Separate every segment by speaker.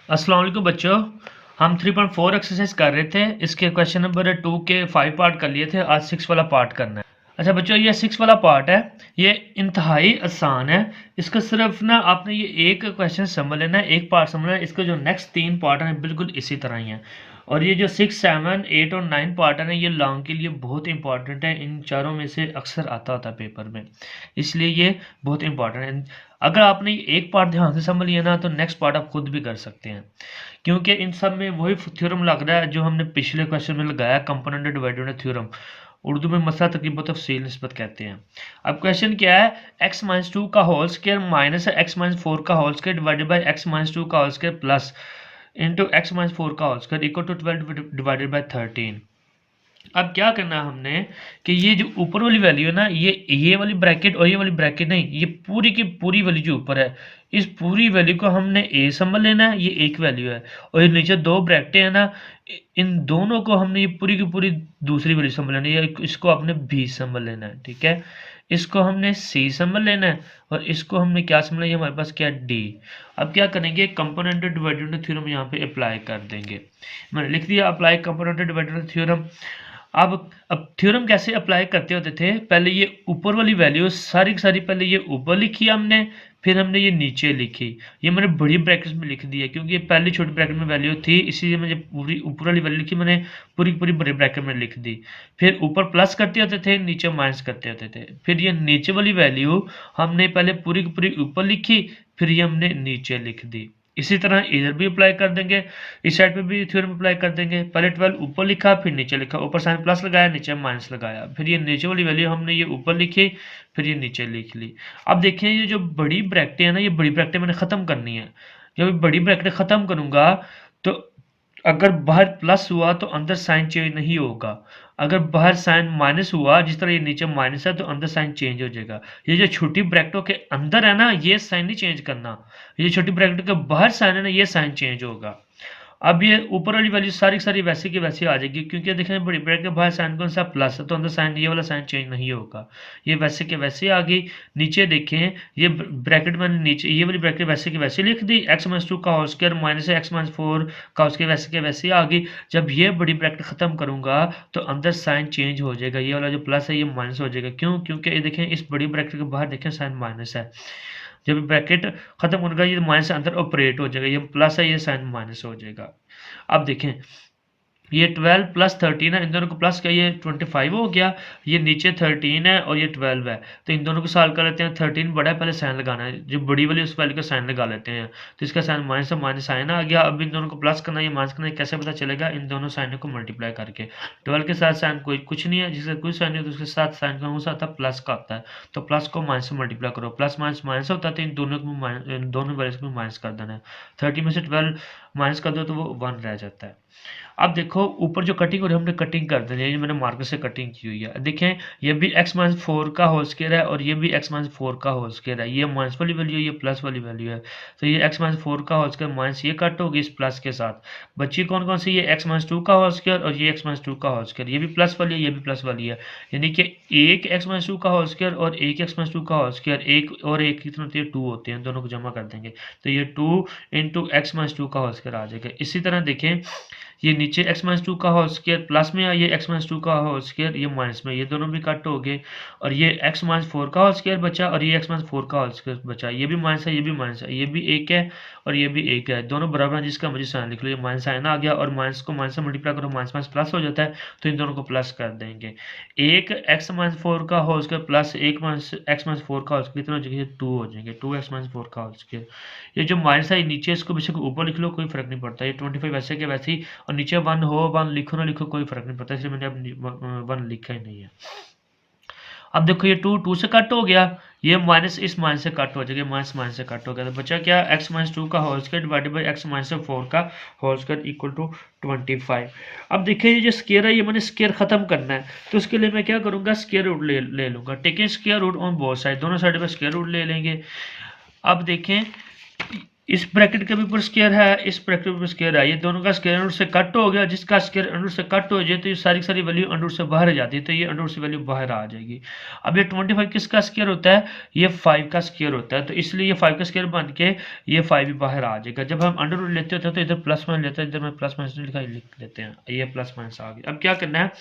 Speaker 1: अस्सलाम वालेकुम बच्चों। हम 3.4 एक्सरसाइज कर रहे थे। इसके क्वेश्चन नंबर 2 के 5 पार्ट कर लिए थे। आज 6 वाला पार्ट करना है। अच्छा बच्चों, ये 6 वाला पार्ट है, ये इंतहाई आसान है। इसका सिर्फ ना आपने ये एक क्वेश्चन समझ लेना है, एक पार्ट समझना है। इसके जो नेक्स्ट 3 पार्ट हैं बिल्कुल इसी तरह ही हैं। और ये जो 6, 7, 8 और 9 पार्ट है ना, ये लॉन्ग के लिए बहुत इंपॉर्टेंट है। इन चारों में से अक्सर आता होता है पेपर में, इसलिए ये बहुत इंपॉर्टेंट है। अगर आपने एक पार्ट ध्यान से समझ लिया ना, तो नेक्स्ट पार्ट आप खुद भी कर सकते हैं, क्योंकि इन सब में वही थ्योरम लग रहा है जो हमने पिछले क्वेश्चन में लगाया, कंपोनेंट डिवाइडेड थ्योरम। उर्दू में मसला तकरीबन तफसील निस्बत कहते हैं। अब क्वेश्चन क्या है, x माइनस 2 का whole square minus x minus 4 का whole square divided by x minus 2 का whole square plus into x minus 4 का whole square equal to 12 divided by 13। अब क्या करना है हमने कि ये जो ऊपर वाली वैल्यू है ना, ये वाली ब्रैकेट और ये वाली ब्रैकेट नहीं, ये पूरी की पूरी वैल्यू जो ऊपर है, इस पूरी वैल्यू को हमने ए समझ लेना है। ये एक वैल्यू है और ये नीचे दो ब्रैकेटें हैं ना, इन दोनों को हमने ये पूरी की पूरी दूसरी वैल्यू समझ लेनी है। इसको आपने बी समझ लेना है, ठीक है। इसको हमने सी समझ लेना है और इसको हमने क्या समझ लिया, हमारे पास क्या डी। अब क्या करेंगे, कंपोनेंट डिवाइडेड थ्योरम यहाँ पे अप्लाई कर देंगे। मैंने लिख दिया अप्लाई कंपोनेंट डिवाइडेड थ्योरम। अब थ्योरम कैसे अप्लाई करते होते थे, पहले ये ऊपर वाली वैल्यू सारी की सारी पहले ये ऊपर लिखी हमने, फिर हमने ये नीचे लिखी। ये मैंने बड़ी ब्रैकेट्स में लिख दिया क्योंकि ये पहली छोटी ब्रैकेट में वैल्यू थी, इसीलिए मैंने पूरी ऊपर वाली वैल्यू लिखी, मैंने पूरी पूरी बड़ी ब्रैकेट में लिख दी। फिर ऊपर प्लस करते होते थे, नीचे माइनस करते होते थे। फिर ये नीचे वाली वैल्यू हमने पहले पूरी की पूरी ऊपर लिखी, फिर ये हमने नीचे लिख दी। इसी तरह इधर भी अप्लाई कर देंगे, इस साइड पे भी थ्योरम अप्लाई कर देंगे। पहले 12 ऊपर लिखा, फिर नीचे लिखा, ऊपर साइन प्लस लगाया, नीचे माइनस लगाया। फिर ये नीचे वाली वैल्यू हमने ये ऊपर लिखी, फिर ये नीचे लिख ली। अब देखें, ये जो बड़ी ब्रैकेटें हैं ना, ये बड़ी ब्रैकेटें मैंने ख़त्म करनी है। जब बड़ी ब्रैकेटें ख़त्म करूँगा तो अगर बाहर प्लस हुआ तो अंदर साइन चेंज नहीं होगा। अगर बाहर साइन माइनस हुआ, जिस तरह ये नीचे माइनस है, तो अंदर साइन चेंज हो जाएगा। ये जो छोटी ब्रैकेटों के अंदर है ना, ये साइन नहीं चेंज करना। ये छोटी ब्रैकेट के बाहर साइन है ना, ये साइन चेंज होगा। अब ये ऊपर वाली वैल्यू सारी की सारी वैसे की वैसी आ जाएगी, क्योंकि देखें बड़ी ब्रैकेट के बाहर साइन कौन सा प्लस है, तो अंदर साइन ये वाला साइन चेंज नहीं होगा। ये वैसे के वैसे आ गई। नीचे देखें, ये ब्रैकेट मैंने नीचे ये वाली ब्रैकेट वैसे की वैसे लिख दी, x माइनस 2 का whole square minus x minus 4 का उसके वैसे के वैसे आ गई। जब ये बड़ी ब्रैकेट खत्म करूंगा तो अंदर साइन चेंज हो जाएगा, ये वाला जो प्लस है ये माइनस हो जाएगा। क्यों? क्योंकि ये देखें इस बड़ी ब्रैकेट के बाहर देखें साइन माइनस है। जब ब्रैकेट खत्म होगा ये माइनस अंदर ऑपरेट हो जाएगा, ये प्लस है, ये साइन माइनस हो जाएगा। अब देखें, ये 12 प्लस 13 है, इन दोनों को प्लस किया, ये 25 हो गया। ये नीचे 13 है और ये 12 है, तो इन दोनों को सॉल्व कर लेते हैं। 13 बड़ा है, पहले साइन लगाना है, जो बड़ी वाली उस वैल्यू का साइन लगा लेते हैं। तो इसका साइन माइनस है, माइनस साइन आ गया। अब इन दोनों को प्लस करना है, ये माइनस करना है, कैसे पता चलेगा? इन दोनों साइनों को मल्टीप्लाई करके। 12 के साथ साइन कोई कुछ नहीं है, जिसका कोई साइन नहीं, तो उसके साथ साइन कौन सा आता है? प्लस का आता है। तो प्लस को माइनस से मल्टीप्लाई करो, प्लस माइनस माइनस होता है, तो इन दोनों को दोनों वैल्यूज को माइनस कर देना है। 30 में से 12 माइनस कर दो तो वो 1 रह जाता है। अब देखो ऊपर जो कटिंग हो रही है, हमने कटिंग कर देनी है, ये मैंने मार्कर से कटिंग की हुई है। देखें, ये भी x माइनस 4 का होल स्क्वायर है और ये भी x माइनस 4 का होल स्क्वायर है। ये माइनस वाली वैल्यू है, ये प्लस वाली वैल्यू है। तो ये x माइनस 4 का होल स्क्वायर माइनस ये कट होगी इस प्लस के साथ। बच्ची कौन कौन सी? ये x माइनस 2 का होल स्क्वायर और ये x माइनस 2 का होल स्क्वायर। ये भी प्लस वाली है, ये भी प्लस वाली है। यानी कि एक x माइनस 2 का होल स्क्वायर और एक x माइनस 2 का होल स्क्वायर, एक और एक कितने होते हैं? 2 होते हैं। दोनों को जमा कर देंगे तो ये 2 इंटू x माइनस 2 का होल स्क्वायर आ जाएगा। इसी तरह देखें, ये नीचे x माइनस 2 का होल स्क्वायर प्लस में है, ये x माइनस 2 का होल स्क्वायर ये माइनस में, ये दोनों भी कट हो गए। और ये x माइनस 4 का होल स्क्वायर बचा और ये x माइनस 4 का होल स्क्वायर बचा। ये भी माइनस है, ये भी माइनस है, ये भी एक है और ये भी एक है, दोनों बराबर हैं, जिसका मुझे साइन लिख लो। ये माइनस साइन आ गया और माइनस को माइनस से मल्टीप्लाई करो, माइनस माइनस प्लस हो जाता है, तो इन दोनों को प्लस कर देंगे। एक x माइनस 4 का होल स्क्वायर प्लस एक माइनस x माइनस 4 का होल स्क्वायर कितना हो जाएगा? 2 हो जाएंगे, 2x माइनस 4 का होल स्क्वायर। ये जो माइनस है नीचे, इसको बेशक ऊपर लिख लो, कोई फर्क नहीं पड़ता। ये 25 वैसे के वैसे ही, और नीचे 1 हो 1 लिखो ना लिखो कोई फर्क नहीं पड़ता, इसलिए मैंने अब 1 लिखा ही नहीं है। अब देखो, ये 2 से कट हो गया, ये माइनस इस माइनस से कट हो जाएगा, माइनस माइनस से कट हो गया, तो बचा क्या? x माइनस 2 का whole square divided by x minus 4 का होल स्क्वायर इक्वल टू 25। अब देखिए, ये जो स्क्वायर है, ये मैंने स्क्वायर खत्म करना है, तो उसके लिए मैं क्या करूंगा? स्क्वायर रूट ले लूंगा। Taking square root on both side, दोनों साइड पर स्क्वायर रूट ले लेंगे। अब देखें, इस ब्रैकेट के भी ऊपर स्क्वायर है, इस ब्रैकेट के ऊपर स्क्वायर है, ये दोनों का स्क्वायर अंडर से कट हो गया। जिसका स्क्वायर अंडर से कट हो जाए तो ये सारी सारी वैल्यू अंडर से बाहर आ जाती है, तो ये अंडर से वैल्यू बाहर आ जाएगी। अब ये 25 किसका स्क्वायर होता है, ये 5 का स्क्वायर होता है, तो इसलिए ये 5 का स्क्वायर बन के ये 5 भी बाहर आ जाएगा। जब हम अंडर रूट लेते होते हैं तो इधर प्लस माइनस लेते हैं, इधर मैं प्लस माइनस लिखा लिख लेते हैं, ये प्लस माइनस आ गया। अब क्या करना है,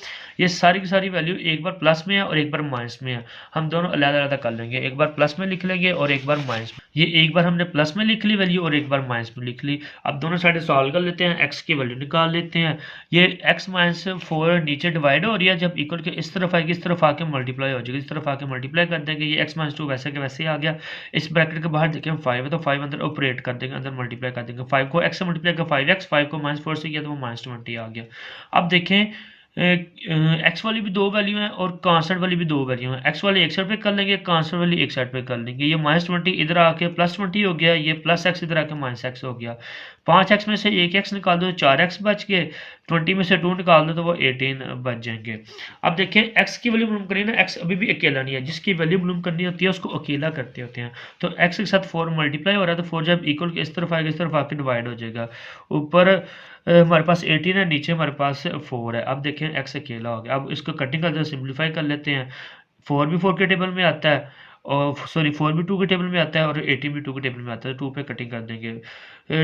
Speaker 1: ये सारी की सारी वैल्यू एक बार प्लस में है और एक बार माइनस में है, हम दोनों अलग-अलग कर लेंगे, एक बार प्लस में लिख लेंगे और एक बार माइनस में। ये एक बार हमने प्लस में लिख ली वैल्यू और एक बार माइनस में लिख ली। अब दोनों साइड सॉल्व कर लेते हैं, एक्स की वैल्यू निकाल लेते हैं। ये x माइनस 4 नीचे डिवाइड हो रही है, जब इक्वल के इस तरफ आएगी इस तरफ आके मल्टीप्लाई हो जाएगी, इस तरफ आके मल्टीप्लाई कर देंगे, ये x माइनस 2 वैसे के वैसे आ गया। इस ब्रैकेट के बाहर देखें 5 है तो 5 अंदर ऑपरेट कर देंगे, अंदर मल्टीप्लाई कर देंगे, 5 को x से मल्टीप्लाई कर 5x, 5 को माइनस 4 से किया तो वो माइनस 20 आ गया। अब देखें एक्स वाली भी दो वैल्यू हैं और कांस्टेंट वाली भी दो वैल्यू हैं। एक्स वाली एक साइड पे कर लेंगे, कांस्टेंट वाली एक साइड पे कर लेंगे। ये माइनस 20 इधर आके प्लस 20 हो गया, ये प्लस एक्स इधर आके माइनस एक्स हो गया। 5x में से एक एक्स निकाल दो 4x बच गए, 20 में से 2 निकाल दो तो वो 18 बच जाएंगे। अब देखें एक्स की वैल्यू मालूम करिए ना, एक्स अभी भी अकेला नहीं है, जिसकी वैल्यू मालूम करनी होती है उसको अकेला करते होते हैं। तो एक्स के साथ 4 मल्टीप्लाई हो रहा है, तो 4 जब इक्वल के इस तरफ आएगा इस तरफ आके डिवाइड हो जाएगा। ऊपर हमारे पास 18 है, नीचे हमारे पास 4 है। अब देखें एक्स अकेला हो गया। अब इसको कटिंग करते सिंप्लीफाई कर लेते हैं। 4 भी 4 के टेबल में आता है और सॉरी 4 भी 2 के टेबल में आता है और 18 भी 2 के टेबल में आता है, 2 पे कटिंग कर देंगे।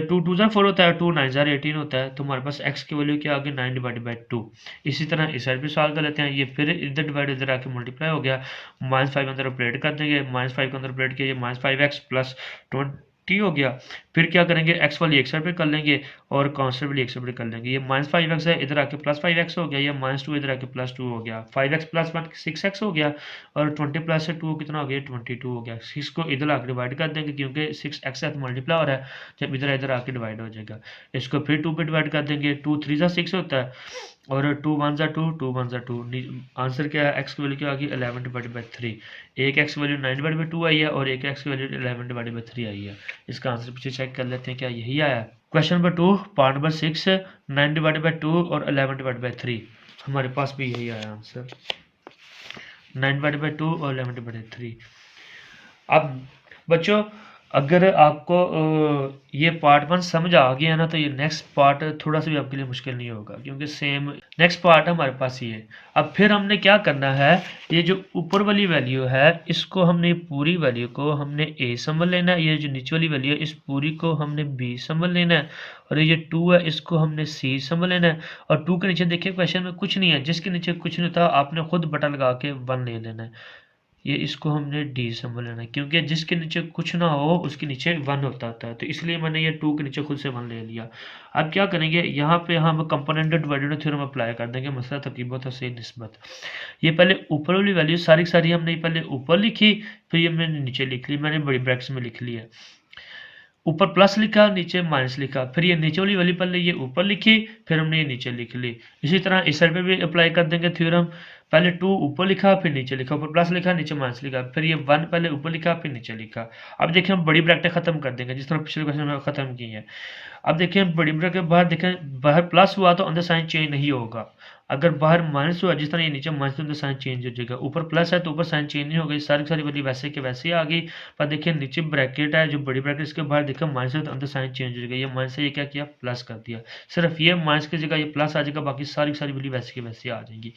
Speaker 1: 2 2 ज़ा 4 होता है, 2 9 ज़ा 18 होता है, तो हमारे पास x की वैल्यू क्या आ गई 9 डिवाइडेड बाई 2। इसी तरह इस साइड भी सॉल्व कर लेते हैं, ये फिर इधर डिवाइड इधर आके मल्टीप्लाई हो गया, -5 अंदर ऑपरेट कर देंगे, -5 के अंदर ऑपरेट किया, -5x प्लस 20 हो गया। फिर क्या करेंगे, x वाली एक साइड पे कर लेंगे और कांस्टेंट वाली एक साइड पे कर लेंगे। ये -5x है, इधर आके +5x हो गया, ये -2 इधर आके +2 हो गया, 5x प्लस 1 6x हो गया और 20 प्लस 2 कितना हो गया 22 हो गया। 6 को इधर आके डिवाइड कर देंगे क्योंकि 6x साथ मल्टीप्लाई हो रहा है, जब इधर इधर आके डिवाइड हो जाएगा। इसको फिर 2 पे डिवाइड कर देंगे, 2 3 ज़ा 6 होता है और 2 1 ज़ा 2 2 1 ज़ा 2। आंसर क्या है, x की वैल्यू क्या आ गई 11 डिवाइडेड बाई 3। एक x की वैल्यू 9 डिवाइडेड बाई 2 आई है और एक x की वैल्यू 11 डिवाइडेड बाई 3 आई है। इसका आंसर पीछे चेक कर लेते हैं क्या यही आया। Question number 2 part number 6 9 divided by 2 और 11 डिवाइडेड बाई 3, हमारे पास भी यही आया आंसर, 9 डिवाइडेड बाई 2 और 11 डिवाइडेड बाई 3। अब बच्चों अगर आपको ये पार्ट 1 समझ आ गया ना, तो ये नेक्स्ट पार्ट थोड़ा सा भी आपके लिए मुश्किल नहीं होगा क्योंकि सेम नेक्स्ट पार्ट हमारे पास ये है। अब फिर हमने क्या करना है, ये जो ऊपर वाली वैल्यू है इसको हमने पूरी वैल्यू को हमने a समझ लेना है, ये जो नीचे वाली वैल्यू है इस पूरी को हमने b समझ लेना है और ये 2 है इसको हमने c समझ लेना है। और 2 के नीचे देखिए क्वेश्चन में कुछ नहीं है, जिसके नीचे कुछ नहीं होता आपने खुद बटन लगा के 1 ले लेना है। ये इसको हमने डी समझ लेना है क्योंकि जिसके नीचे कुछ ना हो उसके नीचे 1 होता है, तो इसलिए मैंने ये 2 के नीचे खुद से 1 ले लिया। अब क्या करेंगे, यहाँ पे हम कंपोनेंट डिवाइडेड थ्योरम अप्लाई कर देंगे, मसला तरकीबत से निस्बत। ये पहले ऊपर वाली वैल्यू सारी सारी हमने पहले ऊपर लिखी, फिर ये मैंने नीचे लिख ली, मैंने बड़ी ब्रैकेट्स में लिख ली है। ऊपर प्लस लिखा नीचे माइनस लिखा, फिर ये नीचे वाली वैल्यू पहले ये ऊपर लिखी फिर हमने ये नीचे लिख ली। इसी तरह इस साइड पे भी अप्लाई कर देंगे थ्योरम, पहले 2 ऊपर लिखा फिर नीचे लिखा, ऊपर प्लस लिखा नीचे माइनस लिखा, फिर ये 1 पहले ऊपर लिखा फिर नीचे लिखा। अब देखिए हम बड़ी ब्रैकेट खत्म कर देंगे जिस तरह पिछले क्वेश्चन में खत्म की है। अब देखें बड़ी ब्रैकेट के बाहर देखें, बाहर प्लस हुआ तो अंदर साइन चेंज नहीं होगा, अगर बाहर माइनस हुआ जिस तरह ये नीचे माइनस तो साइन चेंज हो जाएगा, ऊपर प्लस है तो ऊपर साइन चेंज नहीं होगा, सारी सारी वैल्यू वैसे के वैसे आ गई। पर देखिए नीचे ब्रैकेट है जो बड़ी ब्रैकेट इसके बाहर देखिए माइनस है तो अंदर साइन चेंज हो जाएगा, ये माइनस है ये क्या किया प्लस कर दिया, सिर्फ ये माइनस की जगह ये प्लस आ जाएगा, बाकी सारी सारी वैल्यू वैसे की वैसे आ जाएंगी।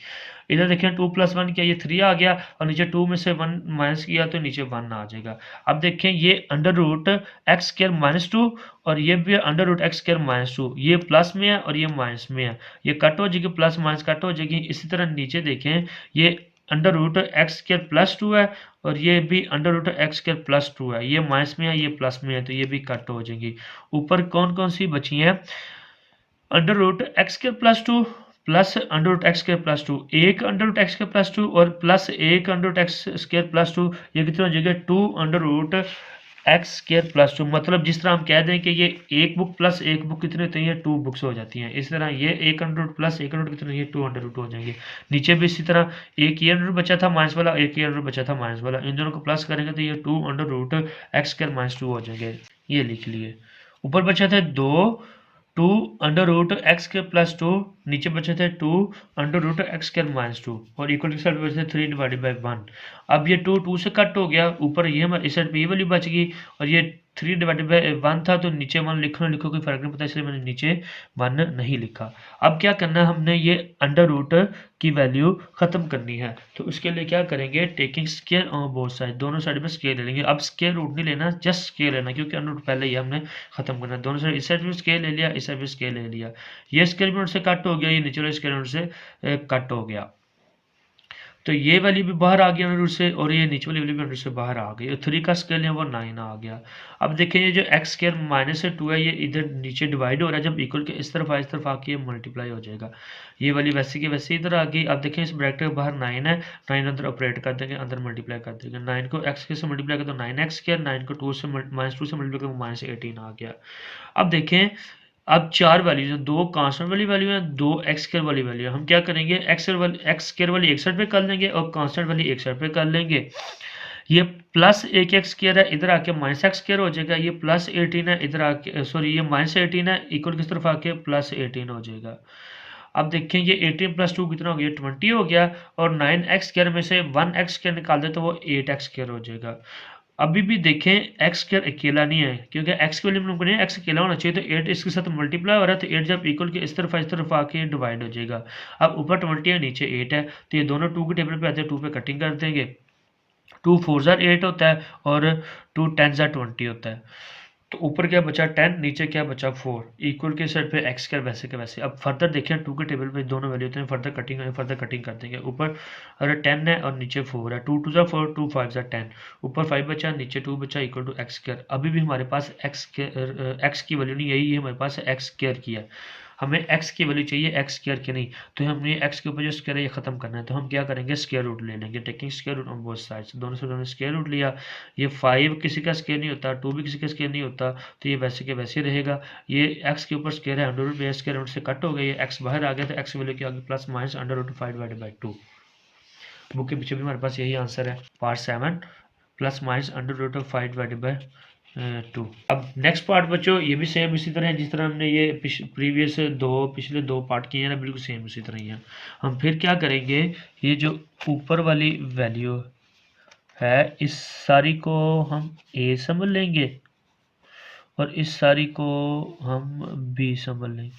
Speaker 1: इधर देखिए 2 + 1 किया ये 3 आ गया और नीचे 2 में से 1 माइनस किया तो नीचे 1 आ जाएगा। अब देखें ये √(x²-2) और ये भी √(x²-2), ये प्लस में है और ये माइनस में है, ये कट हो जाएगी, प्लस माइनस कट हो जाएगी। इसी तरह नीचे देखें ये √(x²+2) है और ये भी √(x²+2) है, ये माइनस में है ये प्लस में है तो ये भी कट हो जाएगी। ऊपर कौन कौन सी बची हैं, √(x²+2) प्लस √(x²+2), एक √(x²+2) और प्लस एक √(x²+2), ये कितना हो जाएगा 2 √(x²+2). मतलब जिस तरह हम कह दें कि ये एक बुक प्लस एक बुक कितने होते हैं, ये 2 बुक्स हो जाती हैं। इस तरह ये एक अंडर प्लस एक अंडर कितने, ये 2 अंडर रूट हो जाएंगे। नीचे भी इसी तरह एक ये अंडर बचा था माइनस वाला, एक ये अंडर बचा था माइनस वाला, इन दोनों को प्लस करेंगे तो ये 2 √(x²-2) हो जाएंगे, ये लिख लिए। ऊपर बचा थे 2 √(x²+2), नीचे बचे थे 2 √(x²-2) और इक्वल के साइड बचे थे 3 डिवाइडेड बाई 1। अब ये 2 2 से कट हो गया, ऊपर ये हमारे इस साइड पे ये वैल्यू बच गई और ये 3 डिवाइडेड बाय 1 था, तो नीचे 1 लिखो ना लिखो कोई फ़र्क नहीं पड़ता, इसलिए मैंने नीचे 1 नहीं लिखा। अब क्या करना है, हमने ये अंडर रूट की वैल्यू ख़त्म करनी है, तो उसके लिए क्या करेंगे, taking square on both side, दोनों साइड में स्क्वायर ले लेंगे। अब स्क्वायर रूट नहीं लेना, जस्ट स्क्वायर लेना, क्योंकि अंडर रूट पहले ही हमने ख़त्म करना है। दोनों साइड, इस साइड में स्क्वायर ले लिया, इस साइड में स्क्वायर ले लिया, ये स्क्वायर रूट से कट हो गया, ये नीचे वाले स्क्वायर रूट से कट हो गया, तो ये वाली भी बाहर आ गई अंडर रूट से, और ये नीचे वाली भी अंडर से बाहर आ गई, और 3 का स्केल है वो 9 आ गया। अब देखें ये जो एक्स स्केयर माइनस से 2 है, ये इधर नीचे डिवाइड हो रहा है, जब इक्वल के इस तरफ आके ये मल्टीप्लाई हो जाएगा, ये वाली वैसे की वैसे इधर आ गई। अब देखें इस ब्रैकेट के बाहर 9 है, 9 अंदर ऑपरेट कर देंगे, अंदर मल्टीप्लाई कर देंगे, 9 को एक्स के से मल्टीप्लाई कर दो 9 एक्स स्केयर, 9 को 2 से -2 से मल्टीप्लाई करो -18 आ गया। अब देखें अब 4 वैल्यूज हैं, 2 कांस्टेंट वाली वैल्यू है, 2 एक्स स्क्वायर वाली वैल्यू है। हम क्या करेंगे, एक्स स्क्वायर वाली एक साइड पे कर लेंगे और कांस्टेंट वाली एक साइड पे कर लेंगे। ये प्लस एक एक्स स्क्वायर है, इधर आके माइनस एक्स स्क्वायर हो जाएगा, ये प्लस 18 है, इधर आके सॉरी ये -18 है, इक्वल किस तरफ आके प्लस 18 हो जाएगा। अब देखें ये 18 + 2 कितना हो गया, 20 हो गया, और 9 एक्स स्क्वायर में से 1 एक्स स्क्वायर निकाल दे तो वो 8 एक्स स्क्वायर हो जाएगा। अभी भी देखें एक्स स्क्वायर अकेला नहीं है, क्योंकि एक्स के वैल्यू में एक्स अकेला होना चाहिए, तो 8 इसके साथ मल्टीप्लाई हो रहा है, तो 8 जब इक्वल के इस तरफ आके डिवाइड हो जाएगा। अब ऊपर 20 है, नीचे 8 है, तो ये दोनों 2 के टेबल पे आते हैं, 2 पे कटिंग कर देंगे, 2 4 ज़ा 8 होता है और 2 10 ज़ा 20 होता है, तो ऊपर क्या बचा 10, नीचे क्या बचा 4, इक्वल के साइड पे एक्स स्क्वायर वैसे के वैसे। अब फर्दर देखें 2 के टेबल पे दोनों वैल्यू होते हैं, फर्दर कटिंग कर देंगे, ऊपर अगर 10 है और नीचे 4 है, 2 2 ज़ा 4, 2 5 ज़ा 10, ऊपर 5 बचा, नीचे 2 बचा, इक्वल टू एक्स स्क्वायर। अभी भी हमारे पास एक्स की वैल्यू नहीं, यही हमारे पास एक्स स्क्वायर की है, हमें एक्स की वैल्यू चाहिए एक्स स्क्वायर की नहीं, तो हमने एक्स के ऊपर जो स्क्वायर है ये खत्म करना है, तो हम क्या करेंगे, स्क्वायर रूट ले लेंगे, taking square root on both sides, दोनों से दोनों स्क्वायर रूट लिया। ये 5 किसी का स्क्वायर नहीं होता, 2 भी किसी का स्क्वायर नहीं होता, तो ये वैसे के वैसे रहेगा। ये एक्स के ऊपर स्क्वायर है, अंडर रूट में स्क्वायर रूट से कट हो गया, ये एक्स बाहर आ गया, तो एक्स वैल्यू क्या आ गई, plus minus under root 5/2। Book के पीछे भी हमारे पास यही आंसर है, part 7 plus minus under root of 5/2। अब नेक्स्ट पार्ट बच्चों ये भी सेम इसी तरह है, जिस तरह हमने ये पिछले दो पार्ट किए हैं ना, बिल्कुल सेम उसी तरह ही है। हम फिर क्या करेंगे, ये जो ऊपर वाली वैल्यू है, इस सारी को हम ए समझ लेंगे और इस सारी को हम बी समझ लेंगे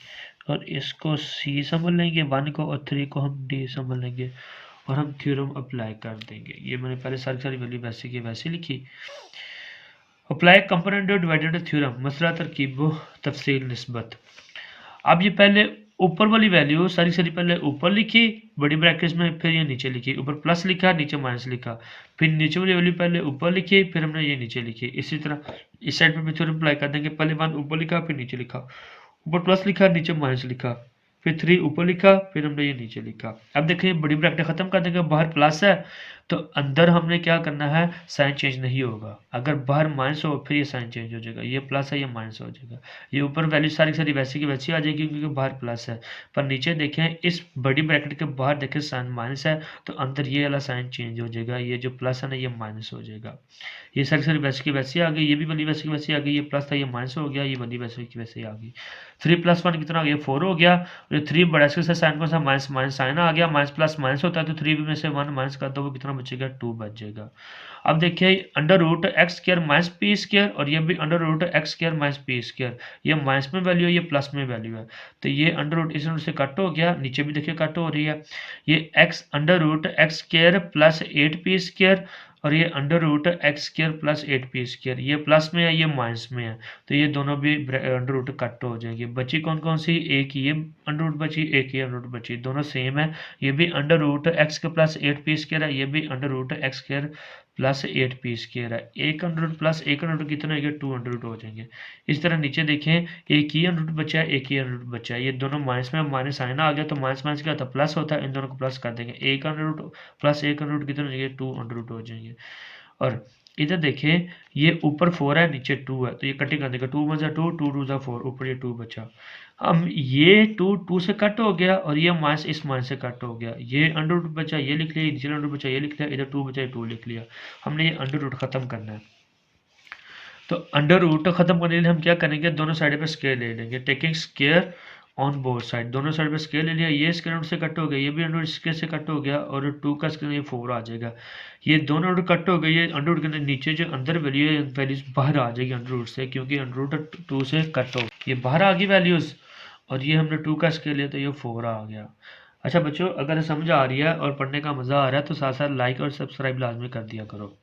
Speaker 1: और इसको सी समझ लेंगे 1 को, और 3 को हम डी समझ लेंगे, और हम थ्योरम अप्लाई कर देंगे। ये मैंने पहले सारी वैल्यू वैसे की वैसे लिखी। अप्लाई कंपोनेंट डिवाइडेड थ्योरम, मसला तरकीब तफसील निस्बत। अब ये पहले ऊपर वाली वैल्यू सारी पहले ऊपर लिखी बड़ी ब्रैकेट्स में, फिर ये नीचे लिखी, ऊपर प्लस लिखा, नीचे माइनस लिखा, फिर नीचे वाली वैल्यू पहले ऊपर लिखी, फिर हमने ये नीचे लिखी। इसी तरह इस साइड पे भी थ्योरम अप्लाई कर देंगे, पहले 1 ऊपर लिखा, फिर नीचे लिखा, ऊपर प्लस लिखा, नीचे माइनस लिखा, फिर 3 ऊपर लिखा, फिर हमने ये नीचे लिखा। अब देखें बड़ी ब्रैकेट खत्म कर देंगे, बाहर प्लस है तो अंदर हमने क्या करना है, साइन चेंज नहीं होगा। अगर बाहर माइनस हो फिर ये साइन चेंज हो जाएगा, ये प्लस है ये माइनस हो जाएगा। ये ऊपर वैल्यू सारी वैसी की वैसी आ जाएगी, क्योंकि बाहर प्लस है, पर नीचे देखें इस बड़ी ब्रैकेट के बाहर देखें साइन माइनस है, तो अंदर ये वाला साइन चेंज हो जाएगा, ये जो प्लस है ना ये माइनस हो जाएगा। ये सारी वैसी की वैसी आ गई, ये भी वाली वैसी की वैसी आ गई, ये प्लस था ये माइनस हो गया, ये वाली वैसी की वैसी आ गई। 3 + 1 कितना आ गया, 4 हो गया। ये 3 बड़ा इसके साथ साइन कौन सा, माइनस माइनस साइन आ गया, माइनस प्लस माइनस होता है, तो 3 में से 1 माइनस कर दो, वो कितना बचेगा, 2 बच जाएगा। अब देखिए under root x square minus p square, और ये भी under root x square minus p square, ये माइनस में वैल्यू है, ये प्लस में वैल्यू है, तो ये अंडर रूट इस रूट से कट हो गया, नीचे भी देखिए कट हो रही है। ये x under root x square plus 8p square, और ये under root x square plus 8p square, ये प्लस में है ये माइनस में है, तो ये दोनों भी अंडर रूट कट हो जाएंगे। बची कौन कौन सी, एक ये अंडर रूट बची, एक ये अंडर रूट बची, दोनों सेम है। ये भी अंडर रूट एक्स के प्लस 8p स्क्वायर है, ये भी under root x square plus 8p square है। एक अंडर रूट प्लस एक अंडर रूट कितना हो गया, 2 अंडर रूट हो जाएंगे। इस तरह नीचे देखें एक ही अंडर रूट बचा है, एक ही अंडर रूट बचा है, ये दोनों माइनस में माइनस साइन आ गया, तो माइनस माइनस क्या होता है, प्लस होता है, इन दोनों को प्लस कर देंगे। एक अंडर रूट प्लस एक अंडर रूट कितने हो जाएंगे, 2 अंडर रूट हो जाएंगे। और इधर देखें ये ऊपर 4 है नीचे 2 है, तो ये कटिंग कर देगा, 2 × 1 = 2, 2 × 2 = 4, ऊपर ये 2 बचा। अब ये 2 से कट हो गया, और ये माइनस इस माइनस से कट हो गया, ये अंडर रूट बचा ये लिख लिया, नीचे अंडर रूट बचा ये लिख लिया, इधर 2 बचा ये 2 लिख लिया। हमने ये अंडर रूट खत्म करना है, तो अंडर रूट खत्म करने के लिए हम क्या करेंगे, दोनों साइड पे स्क्वायर ले लेंगे, taking square on both side, दोनों साइड पे स्केयर ले लिया, ये स्केयर रूट से कट हो गया, ये भी अंडर रूट स्केयर से कट हो गया, और 2 का स्केयर ये 4 आ जाएगा। ये दोनों अंडर कट हो गए, ये अंडर रूट के अंदर नीचे जो अंदर वैल्यू है वैल्यूज बाहर आ जाएगी अंडर रूट से, क्योंकि अंडर रूट 2 से कट हो, ये बाहर आ गई वैल्यूज़, और ये हमने 2 का स्केयर लिया तो ये 4 आ गया। अच्छा बच्चों, अगर समझ आ रही है और पढ़ने का मज़ा आ रहा है तो साथ साथ लाइक और सब्सक्राइब लाजमी कर दिया करो।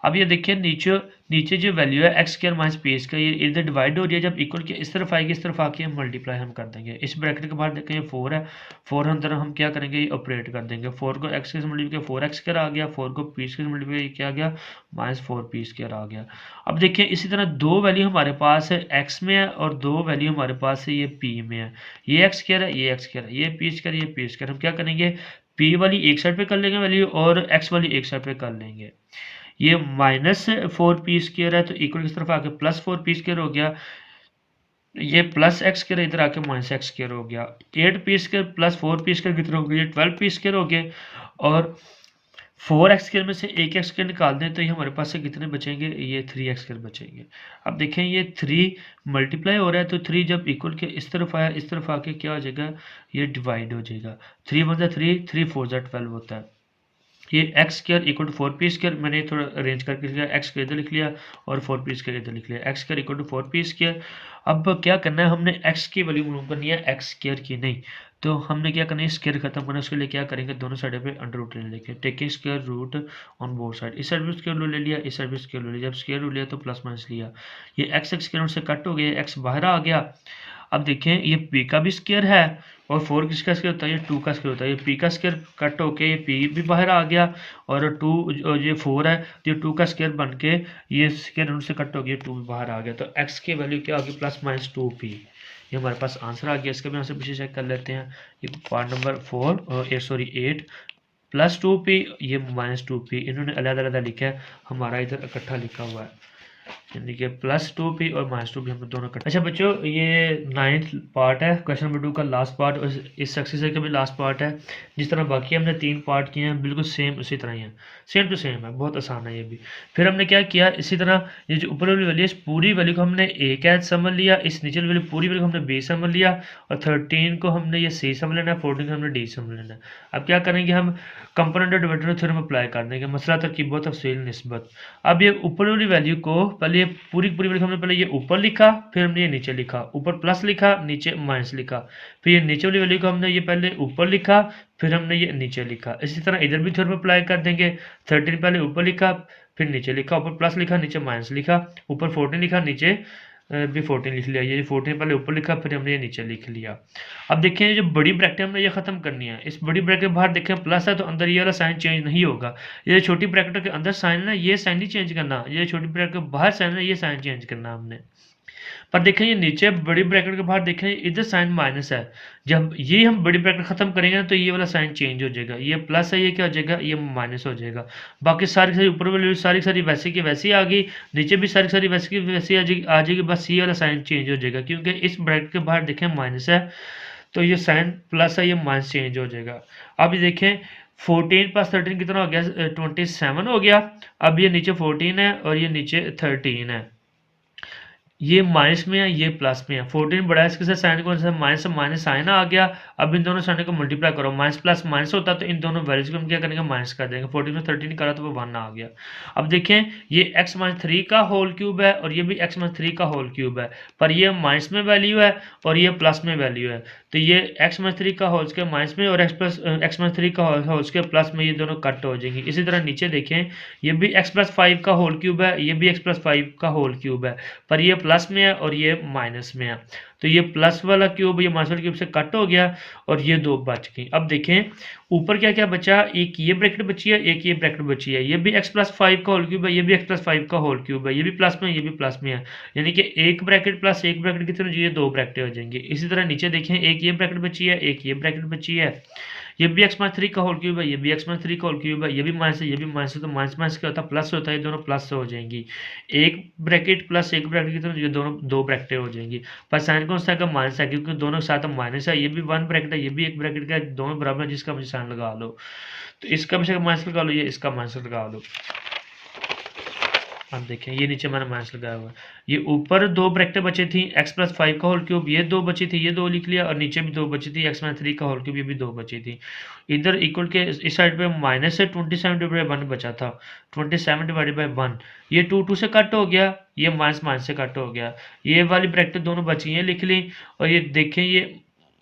Speaker 1: अब ये देखिए नीचे नीचे जो वैल्यू है x square minus p square, ये इधर डिवाइड हो रही है, जब इक्वल की इस तरफ आएगी, इस तरफ आके हम मल्टीप्लाई हम कर देंगे। इस ब्रैकेट के बाहर देखें ये 4 है, 4 हम तरह हम क्या करेंगे, ये ऑपरेट कर देंगे। 4 को एक्स से मल्टीप्लाई किया 4 एक्स स्क्वायर आ गया, 4 को पी स्क्वायर से मल्टीप्लाई किया गया माइनस 4 पी स्क्वायर आ गया। अब देखिए इसी तरह दो वैल्यू हमारे पास है एक्स में है, और दो वैल्यू हमारे पास है ये पी में है। ये एक्स स्क्वायर है, ये एक्स स्क्वायर है, ये पी स्क्वायर, ये पी स्क्वायर। हम क्या करेंगे, पी वाली एक साइड पे कर लेंगे वैल्यू, और एक्स वाली एक साइड पे कर लेंगे। ये माइनस 4 पी स्क्वायर है तो इक्वल की तरफ आके प्लस 4 पी स्क्वायर हो गया, ये प्लस एक्स स्क्वायर इधर आके माइनस एक्स स्क्वायर हो गया। 8 P square plus 4 p square कितना हो गया, ये 12 पी स्क्वायर हो गए, और 4 एक्स स्क्वायर में से एक एक्स स्क्वायर निकाल दें तो ये हमारे पास से कितने बचेंगे, ये 3 एक्स स्क्वायर बचेंगे। अब देखें ये 3 मल्टीप्लाई हो रहा है, तो 3 जब इक्वल के इस तरफ आया, इस तरफ आके क्या हो जाएगा, ये डिवाइड हो जाएगा। 3 वन 3, 3 4 12 होता है। ये x square equal to 4 p square, मैंने थोड़ा अरेंज करके लिखा, एक्स स्क्वायर इधर लिख लिया और 4 पी स्क्वायर इधर लिख लिया, x square equal to 4 p square. अब क्या करना है, हमने एक्स की वैल्यू मालूम करनी है, एक्स स्क्वायर की नहीं। तो हमने क्या करना है, स्क्वायर खत्म करना है, उसके लिए क्या करेंगे, दोनों साइड पे अंडर रूट ले लेंगे, taking square root on both side. इस साइड भी स्क्वायर रूट ले लिया, इस साइड भी स्क्वायर रूट लिया, जब स्क्वायर रूट लिया तो प्लस माइनस लिया, ये एक्स स्क्वायर रूट से कट हो गया, एक्स बाहर आ गया। अब देखें ये पी का भी स्क्वायर है, और 4 किसका स्क्वायर होता है, ये 2 का स्क्वायर होता है, ये पी का स्क्वायर कट होके ये पी भी बाहर आ गया, और 2 ये 4 है तो ये 2 का स्क्वायर बन के ये स्क्वायर रूट से कट हो गया, 2 भी बाहर आ गया, तो एक्स की वैल्यू क्या होगी, प्लस माइनस 2 पी। ये हमारे पास आंसर आ गया। इसका भी आंसर पीछे चेक कर लेते हैं। ये पार्ट नंबर 8 प्लस 2 पी, ये माइनस 2 पी, इन्होंने अलग अलग लिखा है, हमारा इधर इकट्ठा लिखा हुआ है, यानी कि प्लस 2 पी और माइनस 2 पी हम दोनों कट। अच्छा बच्चों, ये 9th पार्ट है, क्वेश्चन नंबर 2 का लास्ट पार्ट, और इस एक्सरसाइज का भी लास्ट पार्ट है। जिस तरह बाकी हमने 3 पार्ट किए हैं बिल्कुल सेम उसी तरह ही है, सेम टू सेम है, बहुत आसान है ये भी। फिर हमने क्या किया, इसी तरह ये जो ऊपर वाली वैल्यू है, इस पूरी वैल्यू को हमने ए कैच समझ लिया, इस नीचे वाली पूरी वैल्यू को हमने बी समझ लिया, और 13 को हमने ये सी समझ लेना है, 14 को हमने डी समझ लेना है। अब क्या करेंगे, हम कंपोनेंट डिवाइडर थ्योरम अप्लाई कर देंगे, मसला तरकीब व तफसील निस्बत। अब ये ऊपर वाली वैल्यू को पहले ये पूरी वैल्यू हमने पहले ये ऊपर लिखा, फिर हमने ये नीचे लिखा, ऊपर प्लस लिखा, नीचे माइनस लिखा, फिर ये नीचे वाली वैल्यू को हमने ये पहले ऊपर लिखा, फिर हमने ये नीचे लिखा। इसी तरह इधर भी थ्योरम अप्लाई कर देंगे। 13 पहले ऊपर लिखा, फिर नीचे लिखा, ऊपर प्लस लिखा, नीचे माइनस लिखा, ऊपर 14 लिखा, नीचे भी 14 लिख लिया। ये 14 पहले ऊपर लिखा, फिर हमने ये नीचे लिख लिया। अब देखें जो बड़ी ब्रैकेट हमने ये खत्म करनी है, इस बड़ी ब्रैकेट के बाहर देखें प्लस है तो अंदर ये वाला साइन चेंज नहीं होगा। ये छोटी ब्रैकेट के अंदर साइन है ना, ये साइन नहीं चेंज करना, ये छोटी ब्रैकेट के बाहर साइन है, ये साइन चेंज करना हमने। पर देखें ये नीचे बड़ी ब्रैकेट के बाहर देखें इधर साइन माइनस है, जब ये हम बड़ी ब्रैकेट खत्म करेंगे ना तो ये वाला साइन चेंज हो जाएगा, ये प्लस है, ये क्या हो जाएगा, ये माइनस हो जाएगा। बाकी सारी ऊपर वाली सारी वैसी की वैसी आ गई, नीचे भी सारी वैसी की वैसी आ जाएगी, बस ये वाला साइन चेंज हो जाएगा, क्योंकि इस ब्रैकेट के बाहर देखें माइनस है तो ये साइन प्लस है, ये माइनस चेंज हो जाएगा। अब ये देखें 14 प्लस 13 कितना हो गया, 27 हो गया। अब ये नीचे 14 है और ये नीचे 13 है, ये माइनस में है, ये प्लस में है। 14 बड़ा है, इसके साथ साइन कौन सा, माइनस से माइनस साइन आ गया। अब इन दोनों साइन को मल्टीप्लाई करो, माइनस प्लस माइनस होता है तो इन दोनों वैल्यूज को हम क्या करेंगे, माइनस कर देंगे। 14 में 13 करा तो वो 1 आ गया। अब देखें ये x माइनस 3 का होल क्यूब है और ये भी x माइनस 3 का होल क्यूब है, पर ये माइनस में वैल्यू है और ये प्लस में वैल्यू है, तो ये x माइनस 3 का होल स्क्वायर माइनस में और x माइनस 3 का होल स्क्वायर प्लस में, ये दोनों कट हो जाएंगे। इसी तरह नीचे देखें ये भी x प्लस 5 का होल क्यूब है, ये भी x प्लस 5 का होल क्यूब है, पर ये प्लस में है और ये माइनस में है, तो ये प्लस वाला क्यूब ये माइनस वाला क्यूब से कट हो गया और ये दो बच गई। अब देखें ऊपर क्या क्या बचा, एक ये ब्रैकेट बची है, एक ये ब्रैकेट बची है, ये भी x प्लस 5 का होल क्यूब है, ये भी x प्लस 5 का होल क्यूब है, ये भी प्लस में, ये भी प्लस में है, यानी कि एक ब्रैकेट प्लस एक ब्रैकेट की तरह ये दो ब्रैकेट हो जाएंगे। इसी तरह नीचे देखें एक ये ब्रैकेट बची है, एक ये ब्रैकेट बची है, ये भी x माइनस 3 का होल क्यूब है, ये भी x माइनस 3 का होल क्यूब है, ये भी माइनस है, ये भी माइनस है, तो माइनस माइनस क्या होता है, प्लस होता है, ये दोनों प्लस हो जाएंगी। एक ब्रैकेट प्लस एक ब्रैकेट की तरह ये दोनों दो ब्रैकेटें हो जाएंगी, पर साइन कौन सा का माइनस है, क्योंकि दोनों के साथ माइनस है, ये भी 1 ब्रैकेट है, ये भी एक ब्रैकेट का, दोनों बराबर है, जिसका मुझे साइन लगा लो, तो इसका भी माइनस लगा लो, ये इसका माइनस लगा लो। आप देखें ये नीचे मैंने माइनस लगाया हुआ है, ये ऊपर दो ब्रैकेटें बची थी एक्स प्लस 5 का होल क्यूब, ये दो बची थी, ये दो लिख लिया, और नीचे भी दो बची थी एक्स माइनस 3 का होल क्यूब, ये भी दो बची थी। इधर इक्वल के इस साइड पे माइनस से 27 डिवाइड बाई 1 बचा था, 27 डिवाइडेड बाई 1, ये 2 से कट हो गया, ये माइनस माइनस से कट हो गया, ये वाली ब्रैकेट दोनों बची हैं लिख ली, और ये देखें ये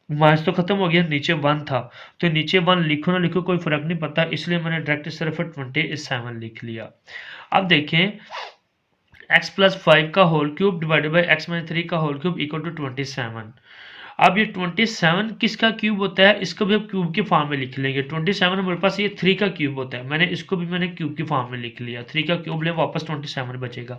Speaker 1: माइनस तो खत्म हो गया, नीचे 1 था, तो नीचे 1 लिखो ना लिखो कोई फर्क नहीं पड़ता, इसलिए मैंने डायरेक्ट सिर्फ 27 लिख लिया। अब देखें एक्स प्लस 5 का whole cube divided by x minus 3 का होल क्यूब इक्वल टू 27। अब ये 27 किसका क्यूब होता है, इसको भी हम क्यूब के फॉर्म में लिख लेंगे। 27 हमारे पास ये 3 का क्यूब होता है, मैंने इसको भी मैंने क्यूब की फॉर्म में लिख लिया, 3 का क्यूब ले वापस 27 बचेगा।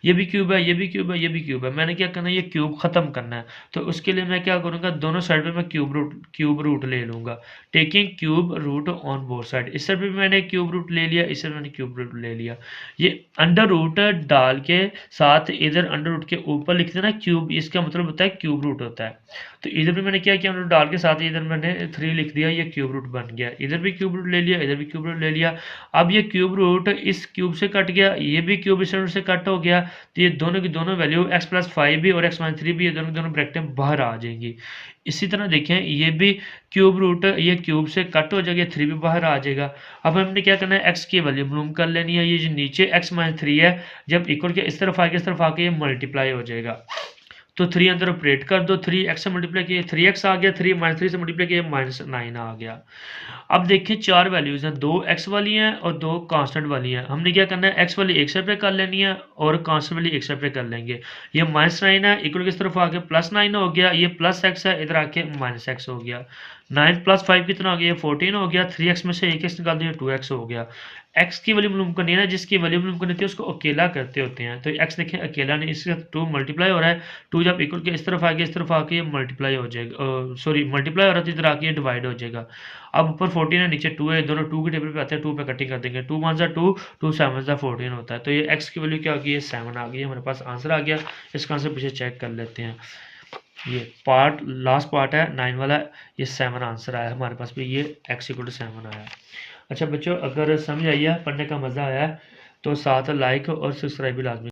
Speaker 1: ये भी क्यूब है, ये भी क्यूब है, ये भी क्यूब है, मैंने क्या करना है ये क्यूब खत्म करना है, तो उसके लिए मैं क्या करूँगा दोनों साइड पे मैं क्यूब रूट ले लूँगा, taking cube root on both side. इस साइड पे मैंने क्यूब रूट ले लिया, इस साइड मैंने क्यूब रूट ले लिया, ये अंडर रूट डाल के साथ इधर अंडर रूट के ऊपर लिख देना क्यूब, इसका मतलब होता है क्यूब रूट होता है। तो इधर भी मैंने क्या किया अंडर रूट डाल के साथ इधर मैंने 3 लिख दिया, ये क्यूब रूट बन गया, इधर भी क्यूब रूट ले लिया, इधर भी क्यूब रूट ले लिया। अब ये क्यूब रूट इस क्यूब से कट गया, ये भी क्यूब इस रूट से कट हो गया, तो ये दोनों की दोनों वैल्यू एक्स प्लस 5 भी और एक्स माइनस 3 भी, ये दोनों दोनों ब्रैकेटें बाहर आ जाएंगी। इसी तरह देखें ये भी क्यूब रूट ये क्यूब से कट हो जाएगा, 3 भी बाहर आ जाएगा। अब हमने क्या करना है एक्स की वैल्यू मालूम कर लेनी है, ये जो नीचे एक्स माइनस 3 है जब इक्वल के इस तरफ आके इस तरफ आके ये मल्टीप्लाई हो जाएगा, तो 3 अंदर ऑपरेट कर दो, 3x से मल्टीप्लाई किए 3x आ गया, 3 माइनस 3 से मल्टीप्लाई किए -9 आ गया। अब देखिए चार वैल्यूज़ हैं, 2 x वाली हैं और 2 कांस्टेंट वाली हैं। हमने क्या करना है x वाली एक साइड पे कर लेनी है और कांस्टेंट वाली एक साइड पे कर लेंगे। ये -9 है इक्वल किस तरफ आके +9 हो गया, ये +x है इधर आके -x हो गया। 9 + 5 कितना हो गया, 14 हो गया, 3x में से एक x निकाल दिया 2x हो गया। x की वैल्यू मालूम करनी है ना, जिसकी वैल्यू मालूम करनी होती है उसको अकेला करते होते हैं, तो x देखें अकेला नहीं, इसके 2 मल्टीप्लाई हो रहा है, 2 जब इक्वल के इस तरफ आके इस तरफ आके ये मल्टीप्लाई हो जाएगा, सॉरी मल्टीप्लाई हो रहा है इधर आके ये डिवाइड हो जाएगा। अब ऊपर 14 है नीचे 2 है, दोनों 2 के टेबल पे आते हैं, 2 पे कटिंग कर देंगे, 2 1 2 2 7 14 होता है, तो ये x की वैल्यू क्या होगी, ये 7 आ गई, हमारे पास आंसर आ गया। इसका आंसर पीछे चेक कर लेते हैं, ये पार्ट लास्ट पार्ट है 9 वाला, ये 7 आंसर आया हमारे पास भी, ये x = 7 आया। अच्छा बच्चों अगर समझ आई है, पढ़ने का मज़ा आया है तो साथ लाइक और सब्सक्राइब भी लाजमी